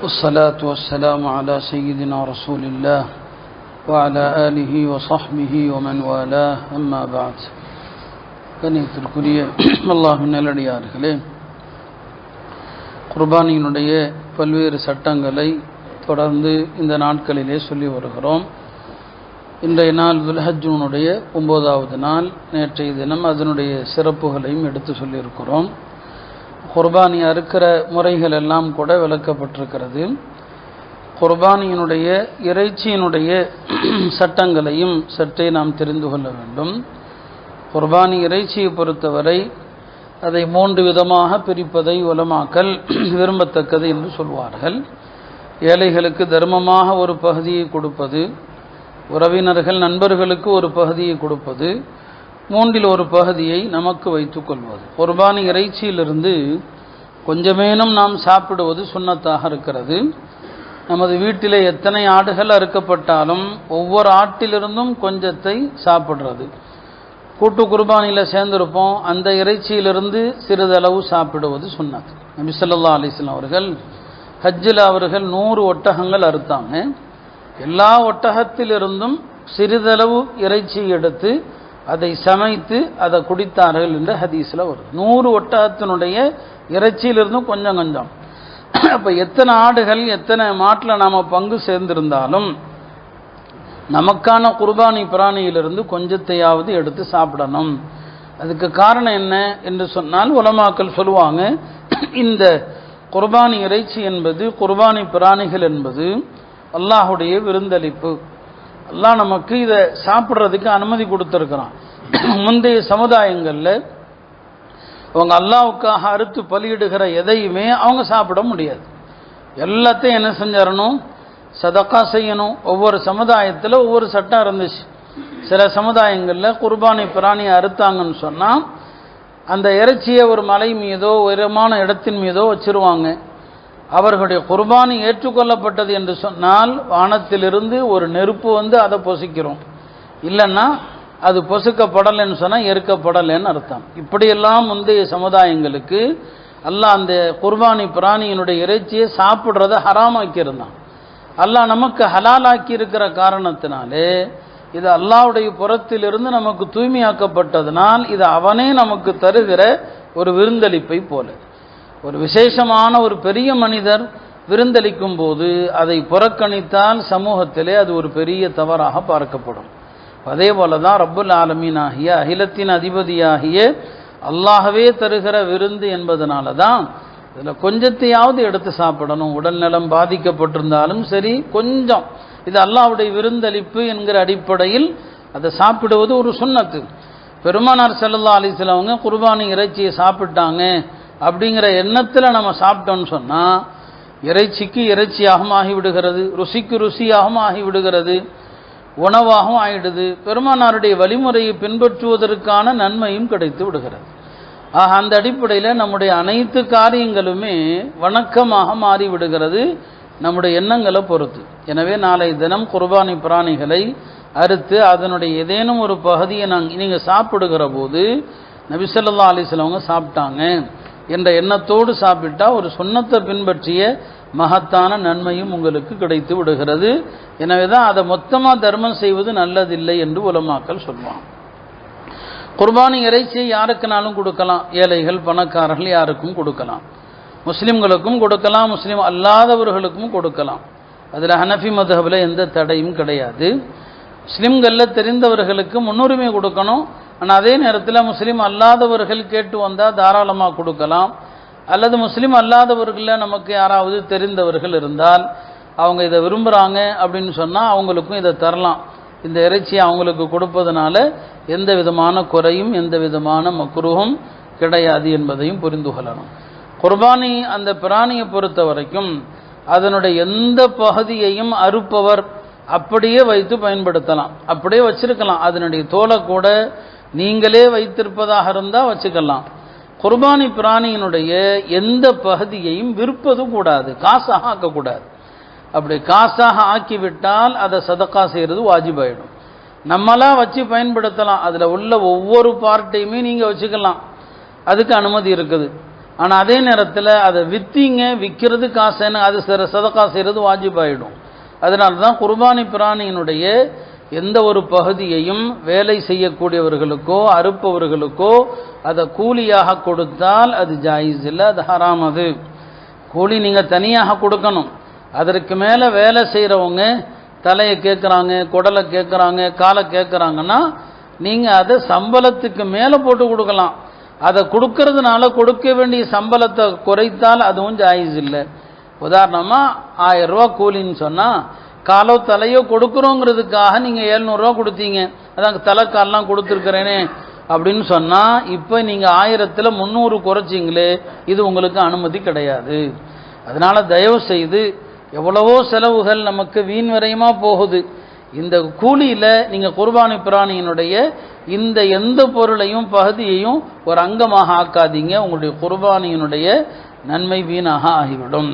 والصلاة والسلام على سيدنا رسول الله وعلى آله وصحبه ومن والاه أما بعد. கண்ணியத்திற்குரிய அல்லாஹ்வின் நல்லடியார்களே, குர்பானியினுடைய பல்வேறு சட்டங்களை தொடர்ந்து இந்த நாட்களிலே சொல்லி வருகிறோம். இன்றைய நாள் துல்ஹஜ்ஜுனுடைய 9வது நாள். நேற்றைய தினம் அதனுடைய சிறப்புகளையும் எடுத்து சொல்லியிருக்கிறோம். குர்பானி அறுக்கிற முறைகள் எல்லாம் கூட விளக்கப்பட்டிருக்கிறது. குர்பானியினுடைய இறைச்சியினுடைய சட்டங்களையும் சற்றே நாம் தெரிந்து கொள்ள வேண்டும். குர்பானி இறைச்சியை பொறுத்தவரை அதை 3 விதமாக பிரிப்பதை உலமாக்கள் விரும்பத்தக்கது என்று சொல்வார்கள். ஏழைகளுக்கு தர்மமாக ஒரு பகுதியை கொடுப்பது, உறவினர்கள் நண்பர்களுக்கு ஒரு பகுதியை கொடுப்பது, 3இல் ஒரு பகுதியை நமக்கு வைத்துக் கொள்வது. குர்பானி இறைச்சியிலிருந்து கொஞ்சமேனும் நாம் சாப்பிடுவது சுன்னத்தாக இருக்கிறது. நமது வீட்டிலே எத்தனை ஆடுகள் அறுக்கப்பட்டாலும் ஒவ்வொரு ஆட்டிலிருந்தும் கொஞ்சத்தை சாப்பிடுறது. கூட்டு குர்பானியில் சேர்ந்திருப்போம், அந்த இறைச்சியிலிருந்து சிறிதளவு சாப்பிடுவது சுன்னத். நபி ஸல்லல்லாஹு அலைஹி வஸல்லம் அவர்கள் ஹஜ்ஜில் அவர்கள் 100 ஒட்டகங்கள் அறுத்தாங்க. எல்லா ஒட்டகத்திலிருந்தும் சிறிதளவு இறைச்சி எடுத்து அதை சமைத்து அதை குடித்தார்கள் என்ற ஹதீஸில் வரும். 100 ஒட்டகத்தினுடைய இறைச்சியிலிருந்தும் கொஞ்சம் கொஞ்சம். அப்போ எத்தனை ஆடுகள் எத்தனை மாட்டில் நாம் பங்கு சேர்ந்திருந்தாலும் நமக்கான குர்பானி பிராணியிலிருந்து கொஞ்சத்தையாவது எடுத்து சாப்பிடணும். அதுக்கு காரணம் என்ன என்று சொன்னால் உலமாக்கள் சொல்லுவாங்க, இந்த குர்பானி இறைச்சி என்பது, குர்பானி பிராணிகள் என்பது அல்லாஹுடைய விருந்தளிப்பு. அல்லாஹ் நமக்கு இதை சாப்பிட்றதுக்கு அனுமதி கொடுத்துருக்கிறான். முந்தைய சமுதாயங்களில் அவங்க அல்லாஹ்வுக்காக அறுத்து பலியிடுகிற எதையுமே அவங்க சாப்பிட முடியாது. எல்லாத்தையும் என்ன செஞ்சிடணும்? சதக்கா செய்யணும். ஒவ்வொரு சமுதாயத்தில் ஒவ்வொரு சட்டம் இருந்துச்சு. சில சமுதாயங்களில் குர்பானி பிராணியை அறுத்தாங்கன்னு சொன்னால் அந்த இறைச்சியை ஒரு மலை மீதோ உயரமான இடத்தின் மீதோ வச்சிருவாங்க. அவர்களுடைய குர்பானி ஏற்றுக்கொள்ளப்பட்டது என்று சொன்னால் வானத்திலிருந்து ஒரு நெருப்பு வந்து அதை பொசுக்கிறோம். இல்லைன்னா அது பொசுக்கப்படலைன்னு சொன்னால் எரிக்கப்படலைன்னு அர்த்தம். இப்படியெல்லாம் முந்தைய சமுதாயங்களுக்கு அல்லாஹ் அந்த குர்பானி பிராணியினுடைய இறைச்சியை சாப்பிட்றத ஹராமாக்கியிருந்தான். அல்லாஹ் நமக்கு ஹலாலாக்கி இருக்கிற காரணத்தினாலே இது அல்லாஹ்வுடைய புறத்திலிருந்து நமக்கு தூய்மையாக்கப்பட்டதனால் இது அவனே நமக்கு தருகிற ஒரு விருந்தளிப்பை போல. ஒரு விசேஷமான ஒரு பெரிய மனிதர் விருந்தளிக்கும் போது அதை புறக்கணித்தால் சமூகத்திலே அது ஒரு பெரிய தவறாக பார்க்கப்படும். அதே போல தான் ரப்புல் ஆலமீன் ஆகிய அகிலத்தின் அதிபதியாகிய அல்லாஹ்வே தருகிற விருந்து என்பதனால தான் இதில் கொஞ்சத்தையாவது எடுத்து சாப்பிடணும். உடல் நலம் பாதிக்கப்பட்டிருந்தாலும் சரி கொஞ்சம், இது அல்லாஹ்வுடைய விருந்தளிப்பு என்கிற அடிப்படையில் அதை சாப்பிடுவது ஒரு சுன்னத்து. பெருமானார் ஸல்லல்லாஹு அலைஹி வஸல்லம் அவங்க குர்பானி இறைச்சியை சாப்பிட்டாங்க அப்படிங்கிற எண்ணத்தில் நம்ம சாப்பிட்டோம்னு சொன்னால் இறைச்சிக்கு இறைச்சியாகவும் ஆகிவிடுகிறது, ருசிக்கு ருசியாகவும் ஆகிவிடுகிறது, உணவாகவும் ஆகிடுது. பெருமானாருடைய வழிமுறையை பின்பற்றுவதற்கான நன்மையும் கிடைத்து விடுகிறது. ஆக அந்த அடிப்படையில் நம்முடைய அனைத்து காரியங்களுமே வணக்கமாக மாறிவிடுகிறது நம்முடைய எண்ணங்களை பொறுத்து. எனவே நாளை தினம் குர்பானி பிராணிகளை அறுத்து அதனுடைய ஏதேனும் ஒரு பகுதியை நீங்கள் சாப்பிடுகிற போது நபி ஸல்லல்லாஹு அலைஹி வஸல்லம் அவங்க சாப்பிட்டாங்க என்ற எண்ணத்தோடு சாப்பிட்டா ஒரு சுன்னத்தை பின்பற்றிய மகத்தான நன்மையும் உங்களுக்கு கிடைத்து விடுகிறது. எனவே தான் அதை மொத்தமாக தர்மம் செய்வது நல்லதில்லை என்று உலமாக்கள் சொல்லுவாங்க. குர்பானி இறைச்சியை யாருக்குனாலும் கொடுக்கலாம். ஏழைகள் பணக்காரர்கள் யாருக்கும் கொடுக்கலாம், முஸ்லிம்களுக்கும் கொடுக்கலாம், முஸ்லீம் அல்லாதவர்களுக்கும் கொடுக்கலாம். அதில் ஹனஃபி மதுஹபில் எந்த தடையும் கிடையாது. முஸ்லிம்களில் தெரிந்தவர்களுக்கு முன்னுரிமை கொடுக்கணும். ஆனால் அதே நேரத்தில் முஸ்லீம் அல்லாதவர்கள் கேட்டு வந்தால் தாராளமாக கொடுக்கலாம். அல்லது முஸ்லீம் அல்லாதவர்களில் நமக்கு யாராவது தெரிந்தவர்கள் இருந்தால் அவங்க இதை விரும்புகிறாங்க அப்படின்னு சொன்னால் அவங்களுக்கும் இதை தரலாம். இந்த இறைச்சியை அவங்களுக்கு கொடுப்பதனால எந்த விதமான குறையும் எந்த விதமான மக்ரூஹும் கிடையாது என்பதையும் புரிந்து கொள்ளணும். குர்பானி அந்த பிராணியை பொறுத்த வரைக்கும் அதனுடைய எந்த பகுதியையும் அறுப்பவர் அப்படியே வைத்து பயன்படுத்தலாம், அப்படியே வச்சிருக்கலாம். அதனுடைய தோலை கூட நீங்களே வைத்திருப்பதாக இருந்தால் வச்சுக்கலாம். குர்பானி பிராணியினுடைய எந்த பகுதியையும் விற்பது கூடாது, காசாக ஆக்கக்கூடாது. அப்படி காசாக ஆக்கிவிட்டால் அதை சதக்கா செய்கிறது வாஜிபாயிடும். நம்மளாம் வச்சு பயன்படுத்தலாம். அதில் உள்ள ஒவ்வொரு பார்ட்டையுமே நீங்கள் வச்சுக்கலாம், அதுக்கு அனுமதி இருக்குது. ஆனால் அதே நேரத்தில் அதை விற்கிறது காசுன்னு அது சதக்கா செய்கிறது வாஜிபாயிடும். அதனால தான் குர்பானி பிராணியினுடைய எந்த ஒரு பகுதியையும் வேலை செய்யக்கூடியவர்களுக்கோ அறுப்பவர்களுக்கோ அதை கூலியாக கொடுத்தால் அது ஜாயிஸ் இல்லை, அது ஹராம். அது கூலி நீங்கள் தனியாக கொடுக்கணும். அதற்கு மேலே வேலை செய்கிறவங்க தலையை கேட்குறாங்க, குடலை கேட்குறாங்க, காலை கேட்குறாங்கன்னா நீங்கள் அதை சம்பளத்துக்கு மேலே போட்டு கொடுக்கலாம். அதை கொடுக்கறதுனால கொடுக்க வேண்டிய சம்பளத்தை குறைத்தால் அதுவும் ஜாயிஸ் இல்லை. உதாரணமாக 1000 ரூபா கூலின்னு சொன்னால் காலோ தலையோ கொடுக்குறோங்கிறதுக்காக நீங்கள் 700 ரூபா கொடுத்தீங்க, அதான் தலைக்கால்லாம் கொடுத்துருக்கிறேனே அப்படின்னு சொன்னால் இப்போ நீங்கள் 1000ல் 300 குறைச்சிங்களே, இது உங்களுக்கு அனுமதி கிடையாது. அதனால் தயவு செய்து எவ்வளவோ செலவுகள் நமக்கு வீண் விரயமாக போகுது. இந்த கூலியில் நீங்கள் குர்பானி பிராணியினுடைய இந்த எந்த பொருளையும் பகுதியையும் ஒரு அங்கமாக ஆக்காதீங்க. உங்களுடைய குர்பானியினுடைய நன்மை வீணாக ஆகிவிடும்.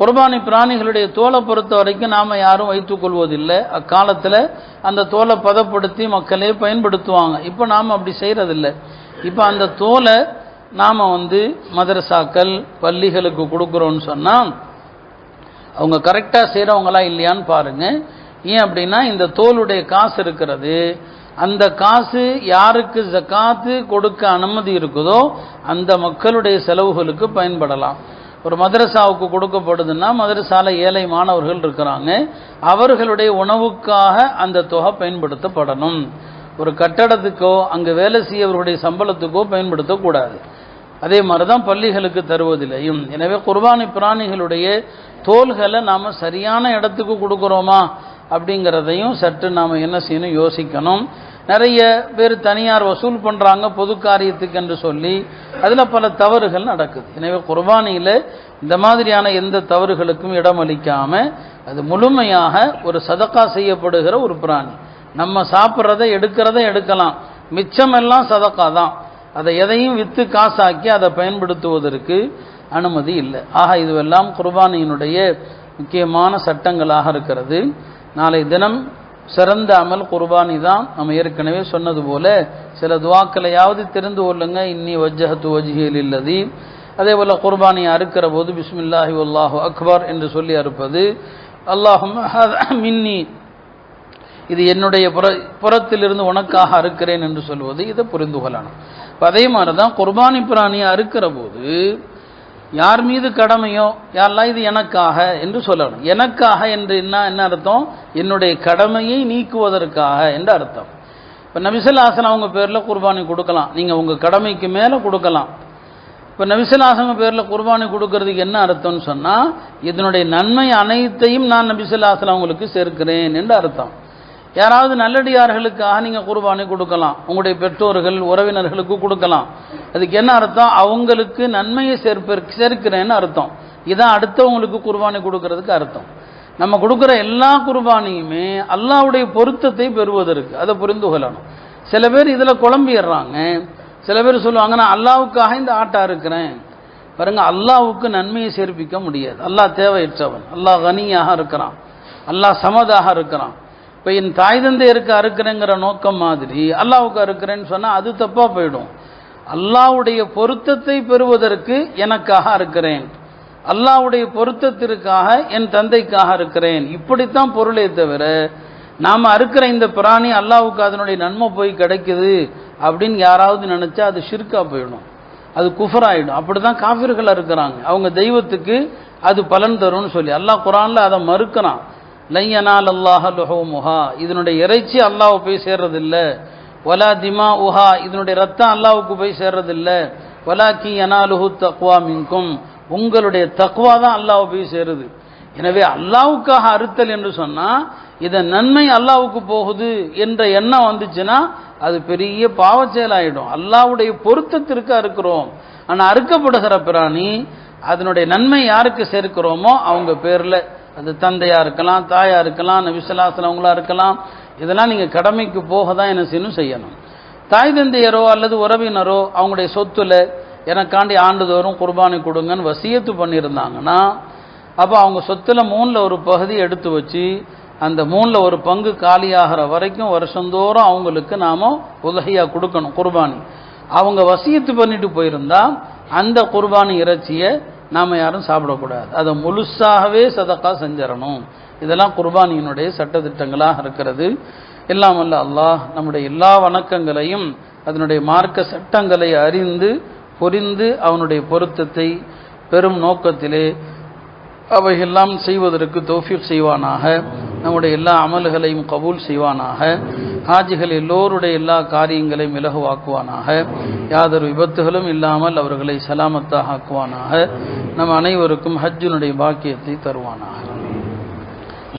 குர்பானி பிராணிகளுடைய தோலை பொறுத்த வரைக்கும் நாம் யாரும் வைத்துக்கொள்வதில்லை. அக்காலத்தில் அந்த தோலை பதப்படுத்தி மக்களே பயன்படுத்துவாங்க. இப்போ நாம் அப்படி செய்கிறதில்லை. இப்போ அந்த தோலை நாம் மதரசாக்கள் பள்ளிகளுக்கு கொடுக்குறோன்னு சொன்னால் அவங்க கரெக்டாக செய்கிறவங்களா இல்லையான்னு பாருங்கள். ஏன் அப்படின்னா இந்த தோலுடைய காசு இருக்கிறது, அந்த காசு யாருக்கு ஜக்காத்து கொடுக்க அனுமதி இருக்குதோ அந்த மக்களுடைய செலவுகளுக்கு பயன்படலாம். ஒரு மதரசாவுக்கு கொடுக்கப்படுதுன்னா மதரசால ஏழை மாணவர்கள் இருக்கிறாங்க, அவர்களுடைய உணவுக்காக அந்த தொகை பயன்படுத்தப்படணும். ஒரு கட்டடத்துக்கோ அங்கே வேலை செய்யவர்களுடைய சம்பளத்துக்கோ பயன்படுத்தக்கூடாது. அதே மாதிரி தான் பள்ளிகளுக்கு தருவதில்லையும். எனவே குர்பானி பிராணிகளுடைய தோல்களை நாம் சரியான இடத்துக்கு கொடுக்குறோமா அப்படிங்கிறதையும் சற்று நாம் என்ன செய்யணும், யோசிக்கணும். நிறைய பேர் தனியார் வசூல் பண்ணுறாங்க பொது காரியத்துக்கு என்று சொல்லி, அதில் பல தவறுகள் நடக்குது. எனவே குர்பானியில் இந்த மாதிரியான எந்த தவறுகளுக்கும் இடமளிக்காமல் அது முழுமையாக ஒரு சதக்கா செய்யப்படுகிற ஒரு பிராணி. நம்ம சாப்பிட்றதை எடுக்கலாம், மிச்சமெல்லாம் சதக்கா தான். அதை எதையும் விற்று காசாக்கி அதை பயன்படுத்துவதற்கு அனுமதி இல்லை. ஆக இதுவெல்லாம் குர்பானியினுடைய முக்கியமான சட்டங்களாக இருக்கிறது. நாளை தினம் சிறந்த அமல் குர்பானி தான். நம்ம ஏற்கனவே சொன்னது போல சில துவாக்களையாவது தெரிந்து கொள்ளுங்க. இன்னி வஜ்ஜஹத்து வஜ்ஹியல் இல்லதி. அதே போல் குர்பானியை அறுக்கிற போது பிஸ்மில்லாஹி வல்லாஹு அக்பர் என்று சொல்லி அறுப்பது. அல்லாஹும்ம ஹதா மின்னி, இது என்னுடைய புறத்திலிருந்து உனக்காக அறுக்கிறேன் என்று சொல்வது, இதை புரிந்து கொள்ளணும். அதே மாதிரி தான் குர்பானி பிராணியை அறுக்கிற போது யார் மீது கடமையோ யாரெல்லாம் இது எனக்காக என்று சொல்லணும். எனக்காக என்று என்ன அர்த்தம்? என்னுடைய கடமையை நீக்குவதற்காக என்று அர்த்தம். இப்போ நபிசல்லாசன் அவங்க பேரில் குர்பானி கொடுக்கலாம், நீங்கள் உங்கள் கடமைக்கு மேலே கொடுக்கலாம். இப்போ நபிசல்லாசங்க பேரில் குர்பானி கொடுக்கறதுக்கு என்ன அர்த்தம்னு சொன்னால், இதனுடைய நன்மை அனைத்தையும் நான் நபிசல்லாசன் அவங்களுக்கு சேர்க்கிறேன் என்று அர்த்தம். யாராவது நல்லடியார்களுக்காக நீங்கள் குர்பானி கொடுக்கலாம், உங்களுடைய பெற்றோர்கள் உறவினர்களுக்கு கொடுக்கலாம். அதுக்கு என்ன அர்த்தம்? அவங்களுக்கு நன்மையை சேர்க்கிறேன்னு அர்த்தம். இதான் அடுத்தவங்களுக்கு குர்பானி கொடுக்கறதுக்கு அர்த்தம். நம்ம கொடுக்குற எல்லா குர்பானியுமே அல்லாஹ்வுடைய பொருத்தத்தை பெறுவதற்கு, அதை புரிந்து கொள்ளணும். சில பேர் இதில் குழம்பிடுறாங்க. சில பேர் சொல்லுவாங்க, நான் அல்லாஹ்வுக்காக இந்த ஆட்டை இருக்கிறேன். பாருங்க, அல்லாஹ்வுக்கு நன்மையை சேர்ப்பிக்க முடியாது. அல்லாஹ் தேவையற்றவன், அல்லாஹ் கனியாக இருக்கிறான், அல்லாஹ் சமதாக இருக்கிறான். இப்போ என் தாய் தந்தையருக்கு அறுக்கிறேங்கிற நோக்கம் மாதிரி அல்லாஹ்வுக்கு அறுக்கிறேன்னு சொன்னால் அது தப்பாக போயிடும். அல்லாஹ்வுடைய பொருத்தத்தை பெறுவதற்கு எனக்காக அறுக்கிறேன், அல்லாஹ்வுடைய பொருத்தத்திற்காக என் தந்தைக்காக இருக்கிறேன், இப்படித்தான் பொருளே தவிர நாம் அறுக்கிற இந்த பிராணி அல்லாஹ்வுக்கு அதனுடைய நன்மை போய் கிடைக்குது அப்படின்னு யாராவது நினச்சா அது ஷிர்கா போயிடும், அது குஃபராயிடும். அப்படி தான் காஃபிர்கள் இருக்கிறாங்க. அவங்க தெய்வத்துக்கு அது பலன் தரும்னு சொல்லி அல்லாஹ் குர்ஆனில் அதை மறுக்கிறான். லையனால் அல்லாஹ லுஹூமுஹா, இதனுடைய இறைச்சி அல்லாஹ்வுக்கு போய் சேர்றதில்லை. வலா திமா உஹா, இதனுடைய ரத்தம் அல்லாஹ்வுக்கு போய் சேர்றதில்லை. வலாக்கி யனாலுஹு தக்வா மின்கும், உங்களுடைய தக்வா தான் அல்லாஹ்வுக்கு போய் சேருது. எனவே அல்லாஹ்வுக்காக அறுத்தல் என்று சொன்னால் இதன் நன்மை அல்லாஹ்வுக்கு போகுது என்ற எண்ணம் வந்துச்சுன்னா அது பெரிய பாவச் செயலாயிடும். அல்லாஹ்வுடைய பொருத்தத்திற்கு அறுக்கிறோம். ஆனால் அறுக்கப்படுகிற பிராணி அதனுடைய நன்மை யாருக்கு சேர்க்கிறோமோ அவங்க பேரில், அது தந்தையாக இருக்கலாம், தாயாக இருக்கலாம், நபி ஸல்லல்லாஹு அலைஹி வஸல்லம் இருக்கலாம், இதெல்லாம் நீங்கள் கடமைக்கு போக தான் என்ன செய்யணும். தாய் தந்தையரோ அல்லது உறவினரோ அவங்களுடைய சொத்துல எனக்காண்டி ஆண்டுதோறும் குர்பானி கொடுங்கன்னு வசியத்து பண்ணியிருந்தாங்கன்னா அப்போ அவங்க சொத்துல 3ல் ஒரு பகுதி எடுத்து வச்சு அந்த 3ல் ஒரு பங்கு காலியாகிற வரைக்கும் வருஷந்தோறும் அவங்களுக்கு நாம் உலகையாக கொடுக்கணும் குர்பானி. அவங்க வசியத்து பண்ணிட்டு போயிருந்தா அந்த குர்பானி இறைச்சியை நாம் யாரும் சாப்பிடக்கூடாது. அதை முழுசாகவே சதக்கா செஞ்சிடணும். இதெல்லாம் குர்பானியினுடைய சட்டத்திட்டங்களாக இருக்கிறது. எல்லாம் வல்ல அல்லாஹ் நம்முடைய எல்லா வணக்கங்களையும் அதனுடைய மார்க்க சட்டங்களை அறிந்து புரிந்து அவனுடைய பொருத்தத்தை பெரும் நோக்கத்திலே அவையெல்லாம் செய்வதற்கு தௌஃபீக் செய்வானாக. நம்முடைய எல்லா அமல்களையும் கபூல் செய்வானாக. ஹாஜிகள் எல்லோருடைய எல்லா காரியங்களையும் இலகுவாக்குவானாக. யாதொரு விபத்துகளும் இல்லாமல் அவர்களை சலாமத்தாக ஆக்குவானாக. நம் அனைவருக்கும் ஹஜ்ஜினுடைய பாக்கியத்தை தருவானாக.